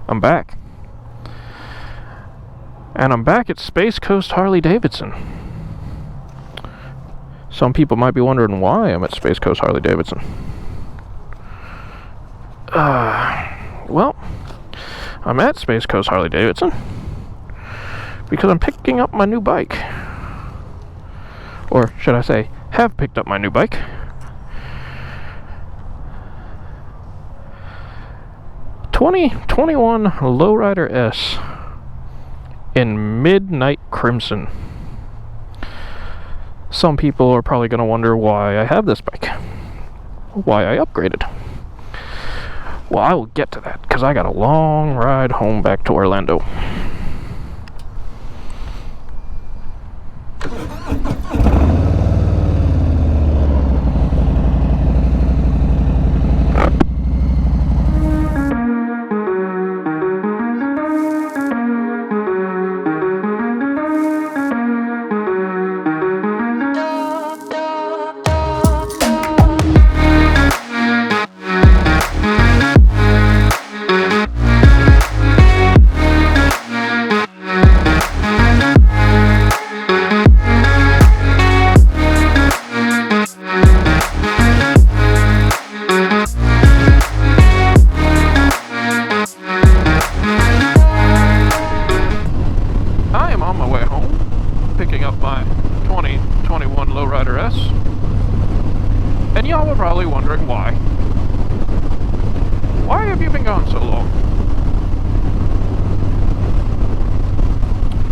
I'm back. And I'm back at Space Coast Harley Davidson. Some people might be wondering why I'm at Space Coast Harley Davidson. Well, I'm at Space Coast Harley Davidson because I'm picking up my new bike. Or should I say, have picked up my new bike. '21 Lowrider S in Midnight Crimson. Some people are probably going to wonder why I have this bike, why I upgraded. Well, I will get to that because I got a long ride home back to Orlando. And y'all are probably wondering why. Why have you been gone so long?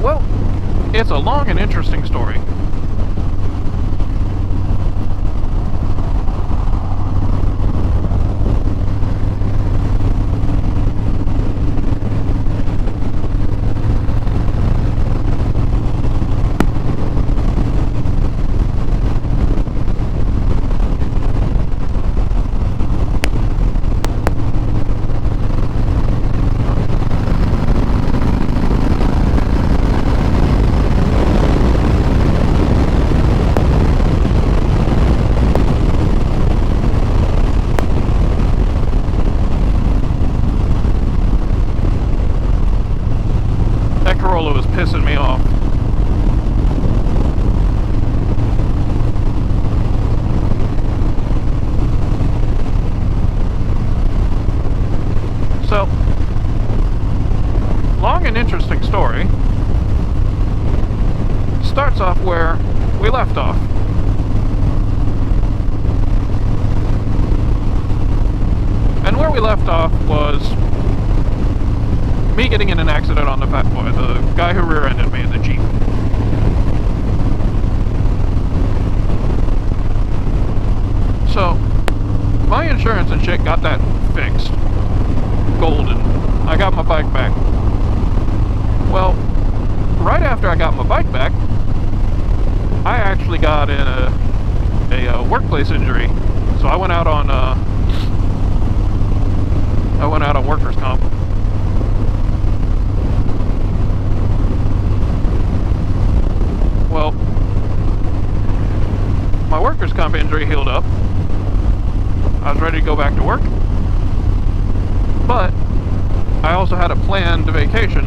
Well, it's a long and interesting story. Was pissing me off. So, long and interesting story. Starts off where we left off. And where we left off was me getting in an accident on the Fat Boy, the guy who rear-ended me in the Jeep. So, my insurance and shit got that fixed. Golden. I got my bike back. Well, right after I got my bike back, I actually got in a workplace injury. So I went out on workers' comp. Well, my workers' comp injury healed up. I was ready to go back to work. But I also had a planned vacation.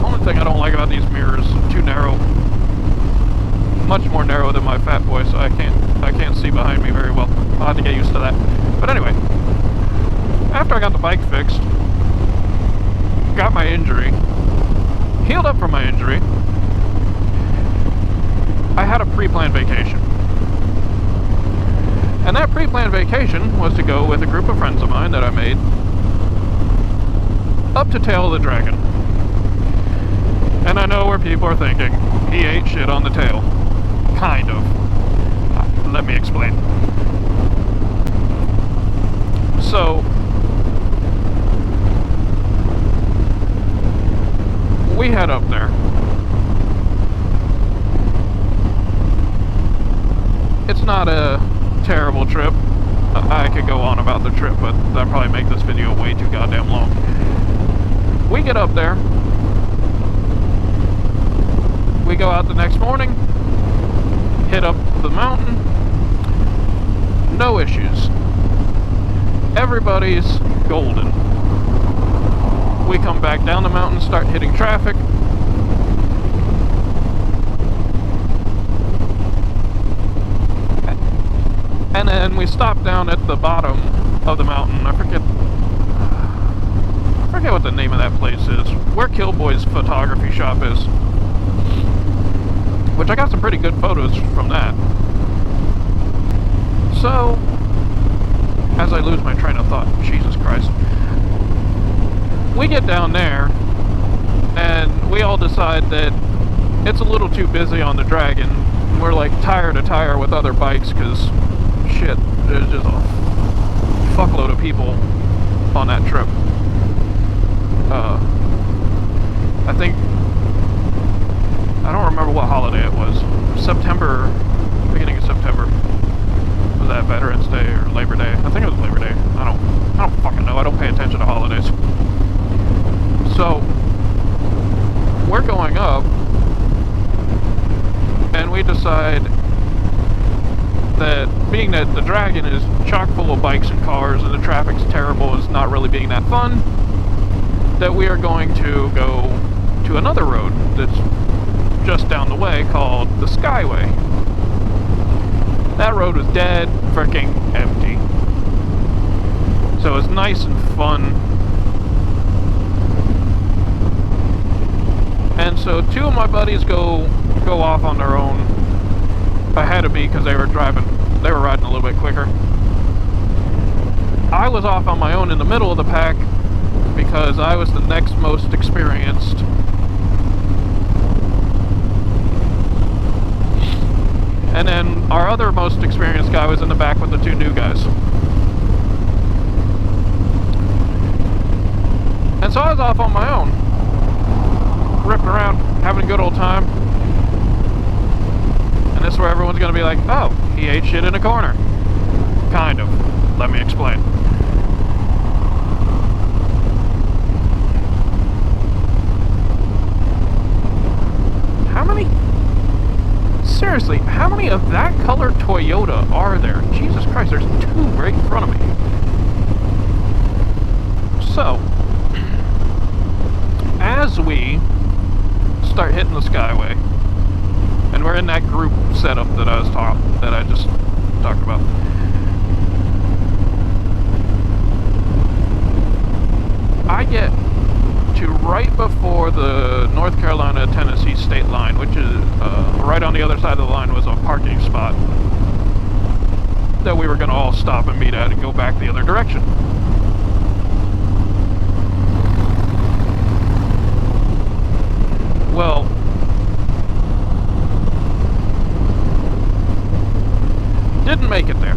Only thing I don't like about these mirrors, too narrow. Much more narrow than my Fat Boy, so I can't see behind me very well. I'll have to get used to that. But anyway, after I got the bike fixed, got my injury, healed up from my injury, I had a pre-planned vacation. And that pre-planned vacation was to go with a group of friends of mine that I made up to Tail of the Dragon. And I know where people are thinking, he ate shit on the tail. Kind of. Let me explain. So, we head up there. It's not a terrible trip. I could go on about the trip, but that'd probably make this video way too goddamn long. We get up there. We go out the next morning, hit up the mountain. No issues. Everybody's golden. We come back down the mountain, start hitting traffic. And then we stop down at the bottom of the mountain. I forget what the name of that place is. Where Killboy's photography shop is. Which I got some pretty good photos from that. So, as I lose my train of thought, Jesus Christ. We get down there, and we all decide that it's a little too busy on the Dragon. We're like tire to tire with other bikes, because shit, there's just a fuckload of people on that trip. I don't remember what holiday it was. September, beginning of September. Was that Veterans Day or Labor Day? I think it was Labor Day. I don't fucking know. I don't pay attention to holidays. So, we're going up, and we decide that being that the Dragon is chock full of bikes and cars and the traffic's terrible, it's not really being that fun, that we are going to go to another road that's just down the way called the Skyway. That road was dead freaking empty. So it's nice and fun. And so two of my buddies go off on their own ahead of me because they were riding a little bit quicker. I was off on my own in the middle of the pack because I was the next most experienced. And then our other most experienced guy was in the back with the two new guys. And so I was off on my own, ripping around, having a good old time. And this is where everyone's gonna be like, oh, he ate shit in a corner. Kind of. Let me explain. Seriously, how many of that color Toyota are there? Jesus Christ, there's two right in front of me. So, as we start hitting the Skyway, and we're in that group setup that I just talked about. I get to right before the North Carolina-Tennessee state line, which is right on the other side of the line was a parking spot that we were going to all stop and meet at and go back the other direction. Well, didn't make it there,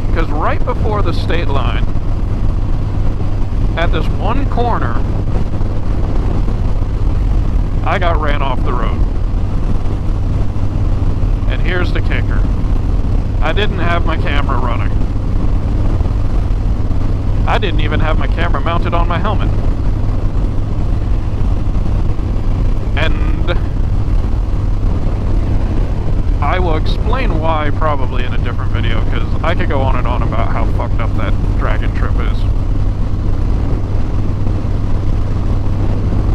because right before the state line, at this one corner, I got ran off the road. And here's the kicker. I didn't have my camera running. I didn't even have my camera mounted on my helmet. And I will explain why probably in a different video, because I could go on and on about how fucked up that Dragon trip is.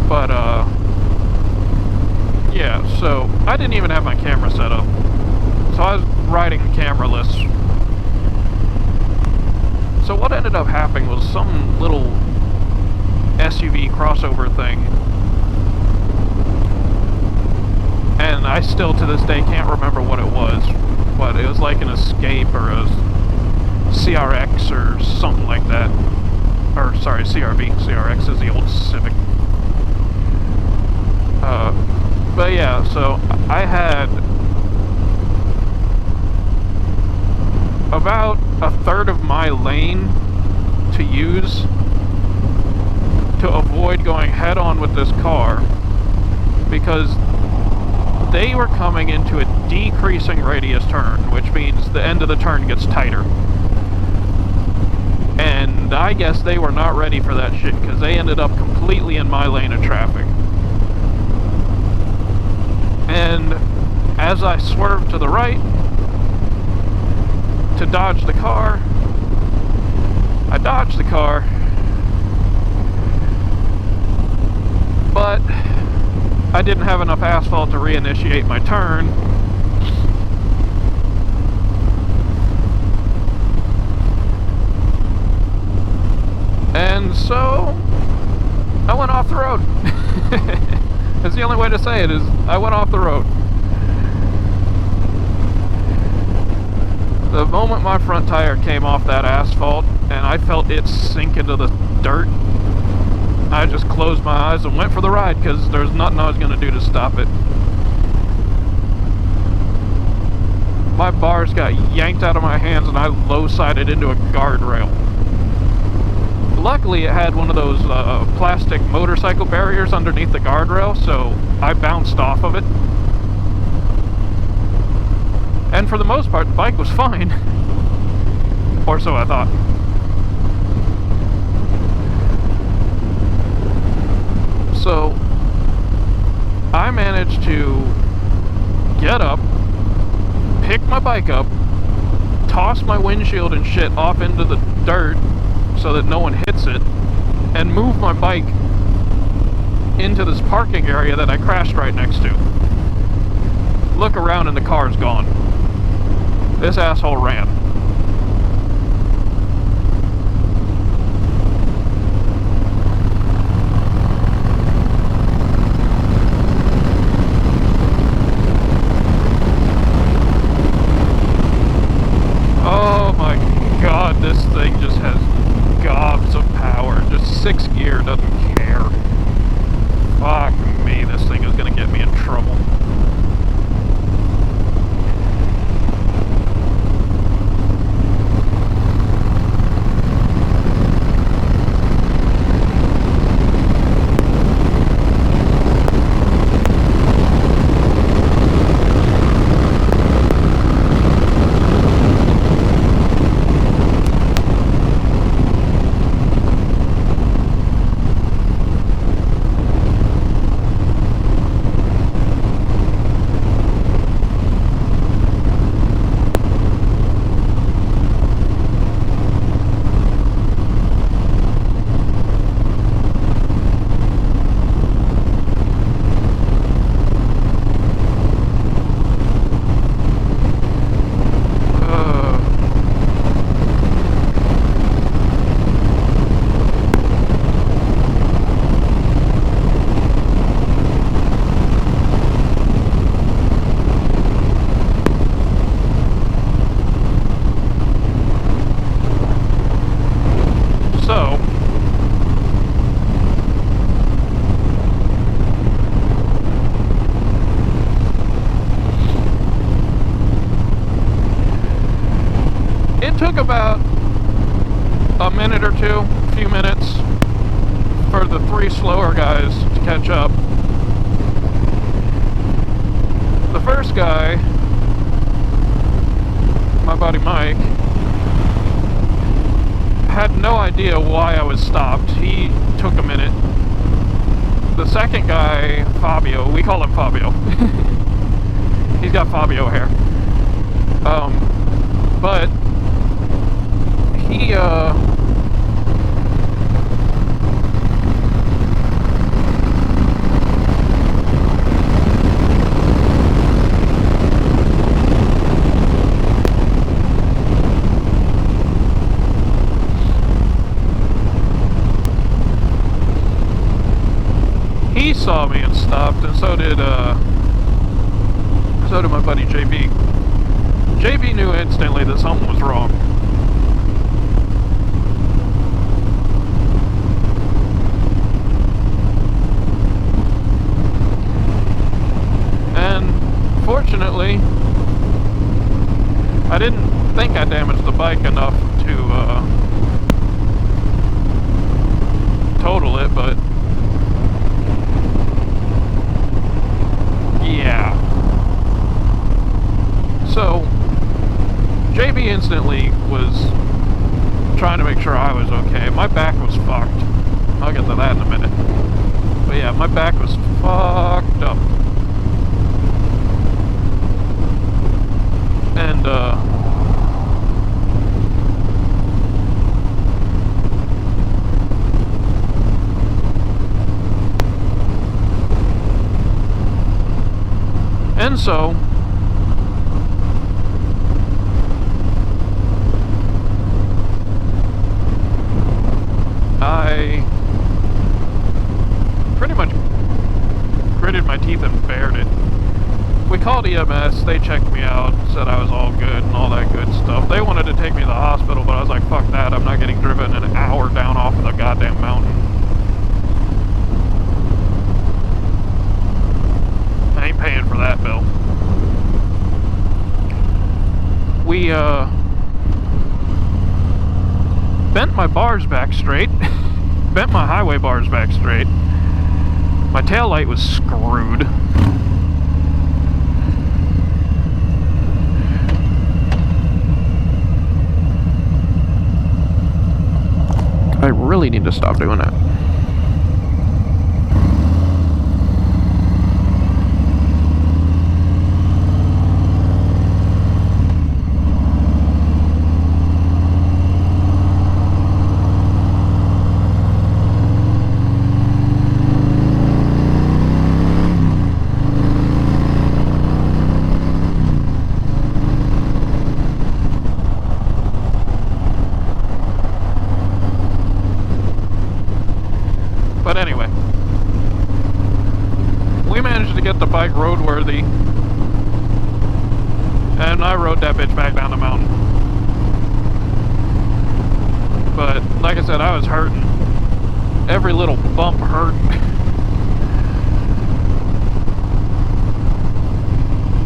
But, yeah, so I didn't even have my camera set up. So I was riding cameraless. So what ended up happening was some little SUV crossover thing. And I still to this day can't remember what it was. But it was like an Escape or a CRX or something like that. Or, sorry, CRV. CRX is the old Civic. But yeah, so I had about a third of my lane to use to avoid going head-on with this car, because they were coming into a decreasing radius turn, which means the end of the turn gets tighter. And I guess they were not ready for that shit, because they ended up completely in my lane of traffic. And as I swerved to the right to dodge the car, I dodged the car, I didn't have enough asphalt to reinitiate my turn. And so I went off the road. That's the only way to say it, is I went off the road. The moment my front tire came off that asphalt and I felt it sink into the dirt, I just closed my eyes and went for the ride, because there's nothing I was going to do to stop it. My bars got yanked out of my hands and I low-sided into a guardrail. Luckily, it had one of those plastic motorcycle barriers underneath the guardrail, so I bounced off of it. And for the most part, the bike was fine. Or so I thought. So, I managed to get up, pick my bike up, toss my windshield and shit off into the dirt so that no one hits it, and move my bike into this parking area that I crashed right next to. Look around and the car's gone. This asshole ran. Oh my god, this thing just has gobs of power. Just 6 gear, doesn't care. Fuck me, this thing is gonna get me in trouble. Took about a minute or two, a few minutes, for the 3 slower guys to catch up. The first guy, my buddy Mike, had no idea why I was stopped. He took a minute. The second guy, Fabio, we call him Fabio. He's got Fabio hair. But he saw me and stopped, and so did my buddy JB. JB knew instantly that something was wrong. Fortunately, I didn't think I damaged the bike enough to total it, but yeah. So, JB instantly was trying to make sure I was okay. My back was fucked. I'll get to that in a minute. But yeah, my back was fucked up. And so I pretty much gritted my teeth and bared it. We called EMS, they checked me out, said I was all good and all that good stuff. They wanted to take me to the hospital, but I was like, fuck that, I'm not getting driven an hour down off of the goddamn mountain. I ain't paying for that bill. We, bent my bars back straight, bent my highway bars back straight. My taillight was screwed. I really need to stop doing that. But anyway, we managed to get the bike roadworthy, and I rode that bitch back down the mountain. But like I said, I was hurting. Every little bump hurt.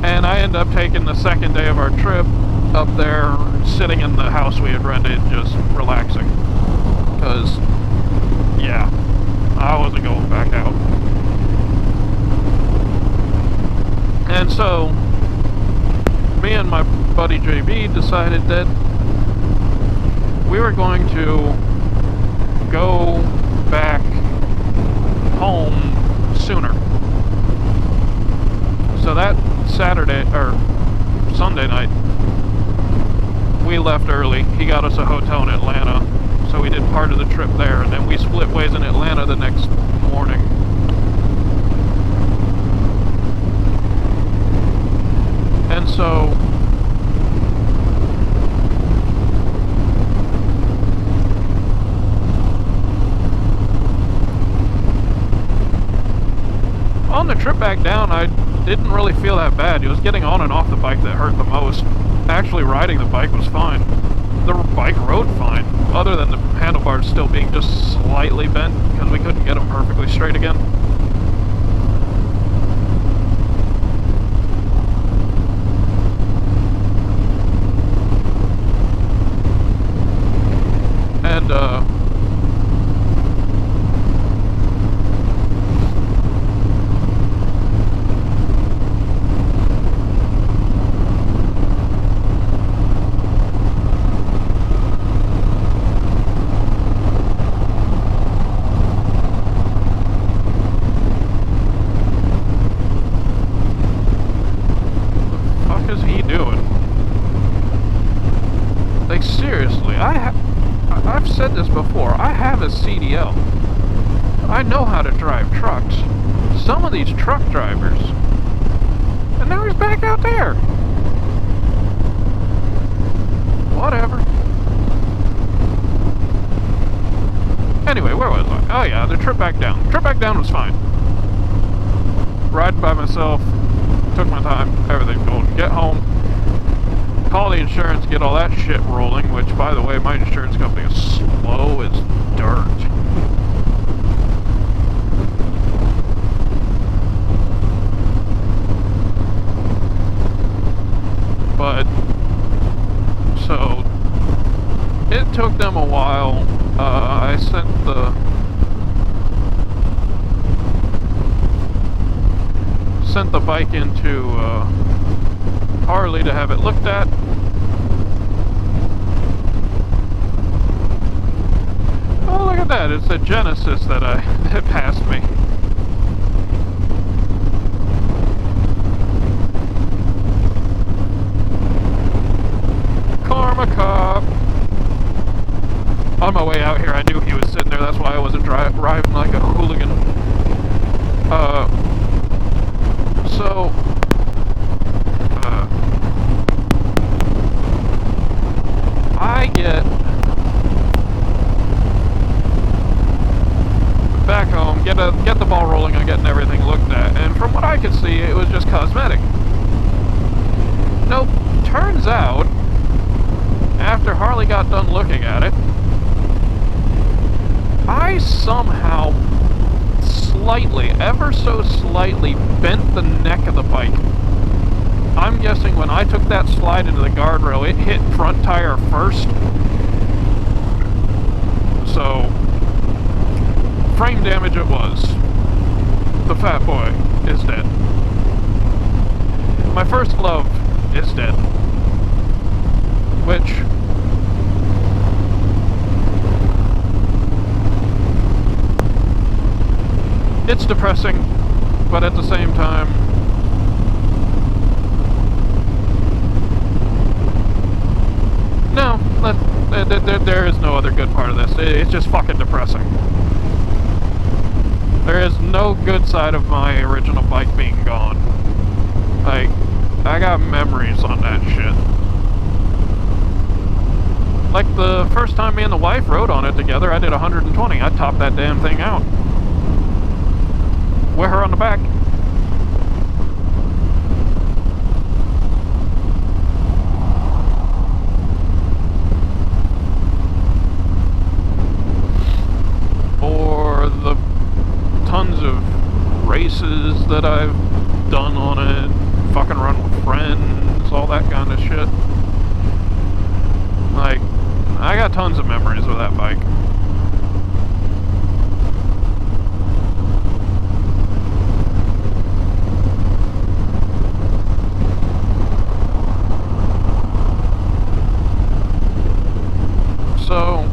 And I ended up taking the second day of our trip up there, sitting in the house we had rented, just relaxing. Because, yeah, I wasn't going back out. And so, me and my buddy JB decided that we were going to go back home sooner. So that Saturday, or Sunday night, we left early. He got us a hotel in Atlanta. So we did part of the trip there, and then we split ways in Atlanta the next morning. And so on the trip back down, I didn't really feel that bad. It was getting on and off the bike that hurt the most. Actually, riding the bike was fine. The bike rode fine, other than the handlebars still being just slightly bent because we couldn't get them perfectly straight again. And seriously, I've said this before, I have a CDL. I know how to drive trucks. Some of these truck drivers. And now he's back out there. Whatever. Anyway, where was I? Oh yeah, the trip back down. Trip back down was fine. Riding by myself, took my time, everything going. Get home. Call the insurance, get all that shit rolling, which, by the way, my insurance company is slow as dirt. But, so, it took them a while. I sent the bike into Harley to have it looked at. Oh, look at that. It's a Genesis that passed me. Karma cop. On my way out here, I knew he was sitting there. That's why I wasn't driving like a hooligan. So getting everything looked at, and from what I could see, it was just cosmetic. Nope, turns out, after Harley got done looking at it, I somehow slightly, ever so slightly, bent the neck of the bike. I'm guessing when I took that slide into the guardrail, it hit front tire first. So, frame damage it was. The fat boy is dead. My first glove is dead. Which... it's depressing, but at the same time... no, there is no other good part of this. It's just fucking depressing. There is no good side of my original bike being gone. Like, I got memories on that shit. Like the first time me and the wife rode on it together, I did 120. I topped that damn thing out. With her on the back. Tons of races that I've done on it, fucking run with friends, all that kind of shit. Like, I got tons of memories with that bike. So,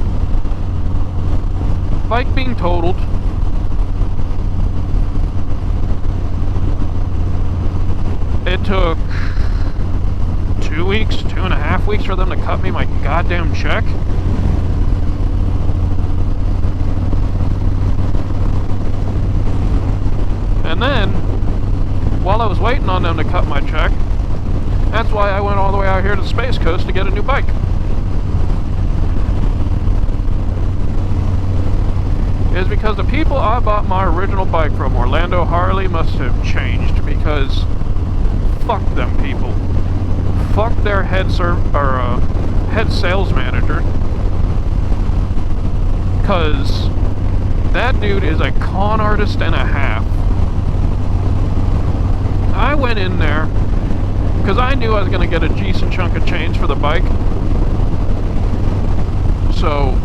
bike being totaled. It took 2 weeks, 2.5 weeks for them to cut me my goddamn check. And then, while I was waiting on them to cut my check, that's why I went all the way out here to the Space Coast to get a new bike. Is because the people I bought my original bike from, Orlando Harley, must have changed, because fuck them people. Fuck their head sales manager. Cause that dude is a con artist and a half. I went in there because I knew I was gonna get a decent chunk of change for the bike. So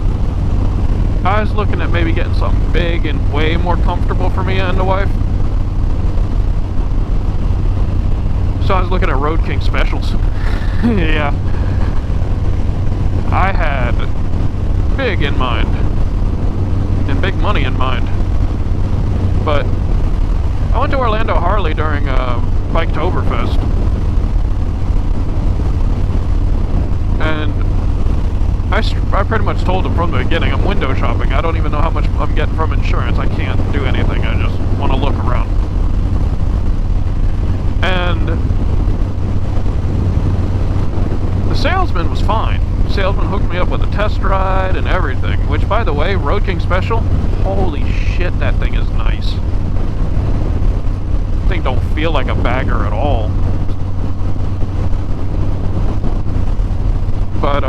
I was looking at maybe getting something big and way more comfortable for me and the wife. So I was looking at Road King specials. Yeah. I had big in mind. And big money in mind. But I went to Orlando Harley during Biketoberfest. And I pretty much told them from the beginning, I'm window shopping. I don't even know how much I'm getting from insurance. I can't do anything. I just want to look around. And the salesman was fine. The salesman hooked me up with a test ride and everything. Which, by the way, Road King Special, holy shit, that thing is nice. That thing don't feel like a bagger at all. But,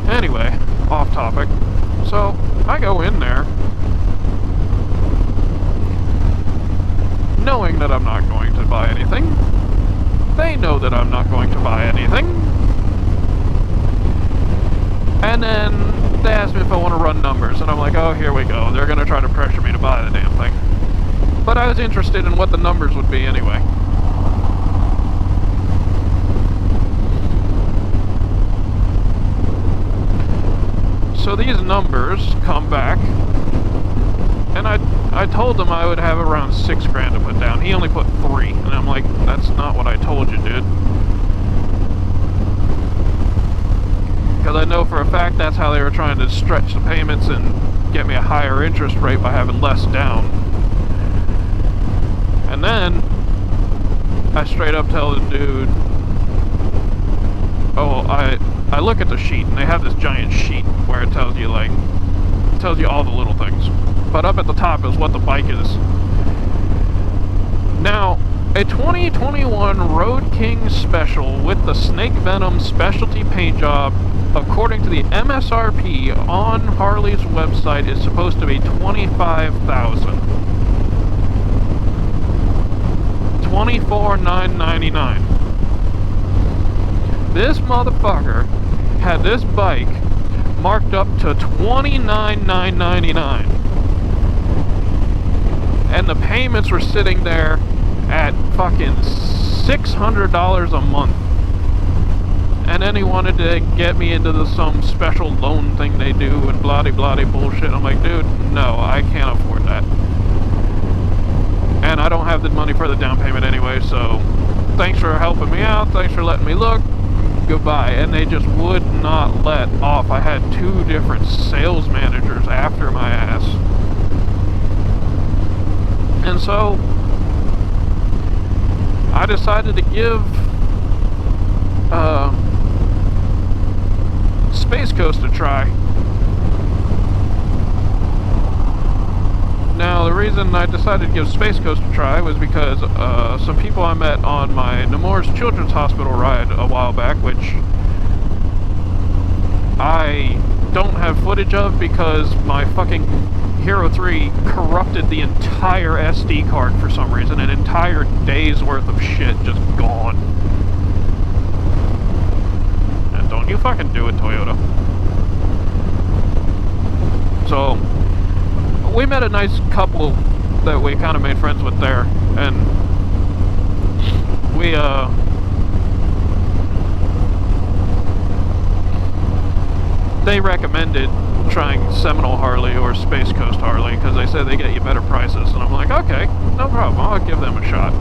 anyway, off topic. So, I go in there knowing that I'm not going to buy anything. They know that I'm not going to buy anything. And then they ask me if I want to run numbers, and I'm like, oh, here we go. They're going to try to pressure me to buy the damn thing. But I was interested in what the numbers would be anyway. So these numbers come back, and I told him I would have around $6,000 to put down. He only put 3, and I'm like, that's not what I told you, dude. Because I know for a fact that's how they were trying to stretch the payments and get me a higher interest rate by having less down. And then I straight up tell the dude, oh, I I look at the sheet, and they have this giant sheet where it tells you, like, it tells you all the little things. But up at the top is what the bike is. Now, a 2021 Road King Special with the Snake Venom specialty paint job, according to the MSRP on Harley's website, is supposed to be $25,000. $24,999. This motherfucker had this bike marked up to $29,999, and the payments were sitting there at fucking $600 a month. And then he wanted to get me into some special loan thing they do and blah-de-blah-de bullshit. I'm like, dude, no, I can't afford that. And I don't have the money for the down payment anyway, so thanks for helping me out, thanks for letting me look, goodbye. And they just would not let off. I had 2 different sales managers after my ass. And so I decided to give Space Coast a try. Now, the reason I decided to give Space Coast a try was because some people I met on my Nemours Children's Hospital ride a while back, which I don't have footage of because my fucking Hero 3 corrupted the entire SD card for some reason. An entire day's worth of shit just gone. And don't you fucking do it, Toyota. So we met a nice couple that we kind of made friends with there, and we they recommended trying Seminole Harley or Space Coast Harley because they said they get you better prices, and I'm like, okay, no problem, I'll give them a shot.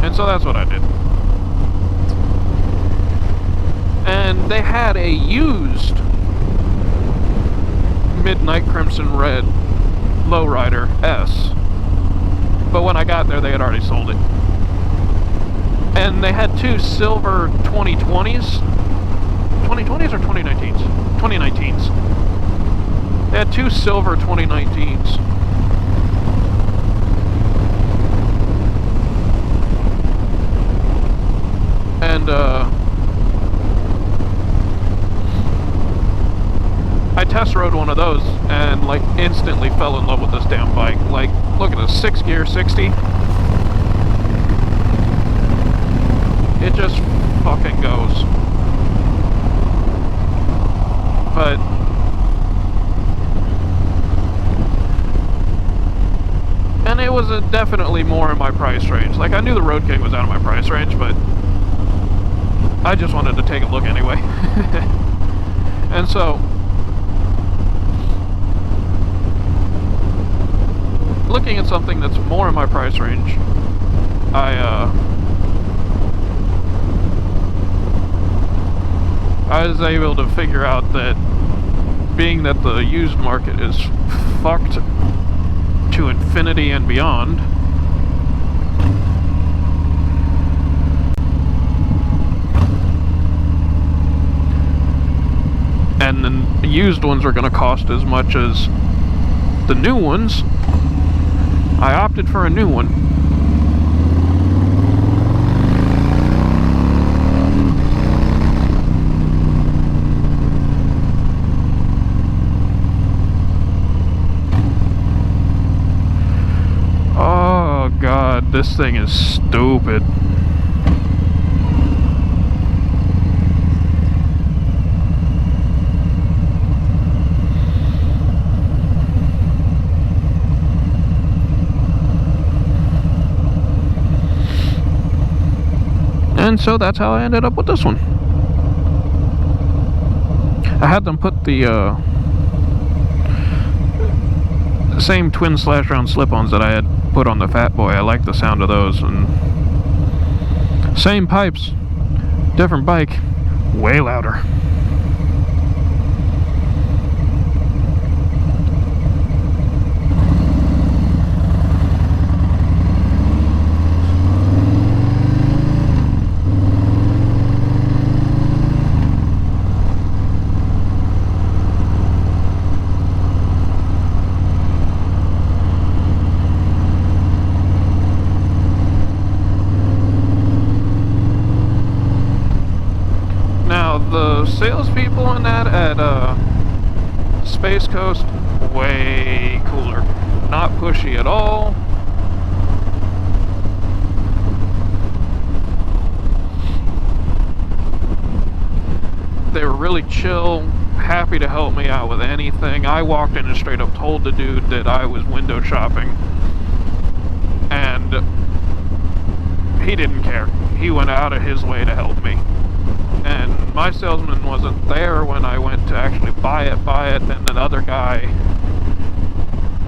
And so that's what I did. And they had a used Midnight Crimson Red Lowrider S, but when I got there they had already sold it. And they had 2 silver 2020s or 2019s? 2019s. They had 2 silver 2019s. And I test rode one of those and like instantly fell in love with this damn bike. Like, look at this, 6 gear 60. It just fucking goes. But and it was definitely more in my price range. Like, I knew the Road King was out of my price range, but I just wanted to take a look anyway. And so, looking at something that's more in my price range, I was able to figure out that being that the used market is fucked to infinity and beyond, and then the used ones are going to cost as much as the new ones, I opted for a new one. Oh God, this thing is stupid. And so that's how I ended up with this one. I had them put the same twin slash round slip-ons that I had put on the Fat Boy. I like the sound of those, and same pipes, different bike, way louder. Now, the salespeople in that at Space Coast, way cooler. Not pushy at all. They were really chill, happy to help me out with anything. I walked in and straight up told the dude that I was window shopping, and he didn't care. He went out of his way to help me. And my salesman wasn't there when I went to actually buy it, and the other guy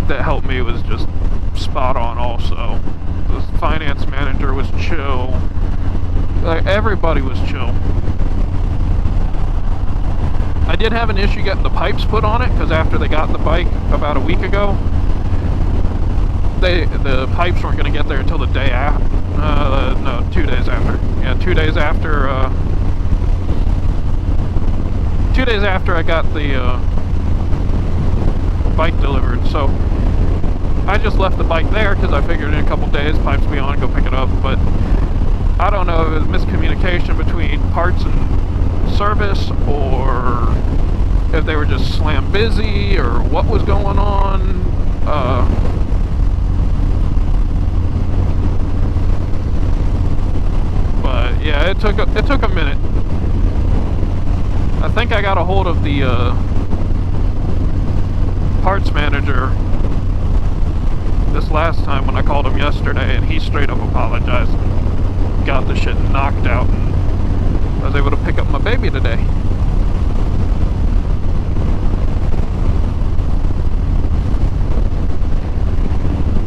that helped me was just spot on also. The finance manager was chill. Like, everybody was chill. I did have an issue getting the pipes put on it, because after they got the bike about a week ago, the pipes weren't going to get there until the day after. No, 2 days after. Yeah, 2 days after. 2 days after I got the bike delivered. So I just left the bike there because I figured in a couple days pipes will be on and go pick it up. But I don't know if it was miscommunication between parts and service, or if they were just slam busy, or what was going on. But yeah, it took a minute. I think I got a hold of the parts manager this last time when I called him yesterday, and he straight up apologized and got the shit knocked out, and I was able to pick up my baby today.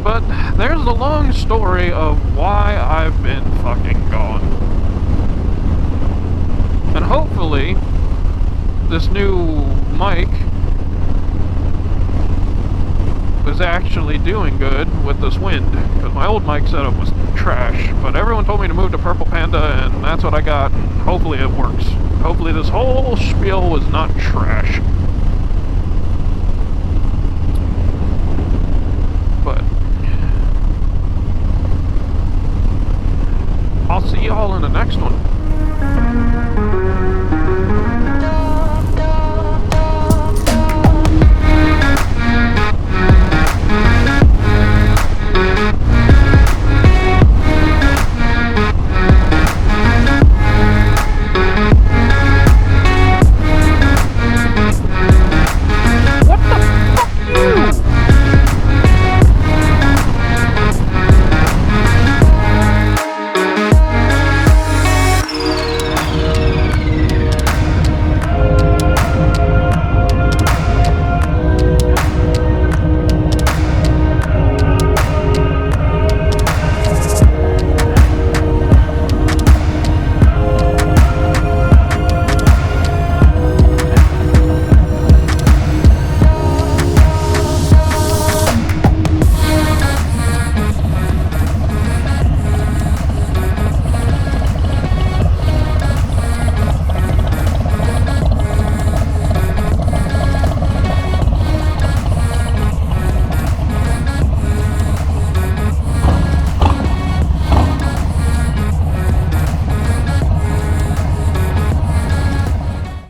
But there's the long story of why I've been fucking gone. And hopefully this new mic was actually doing good with this wind, because my old mic setup was trash. But everyone told me to move to Purple Panda, and that's what I got, and hopefully it works. Hopefully this whole spiel was not trash. But I'll see y'all in the next one.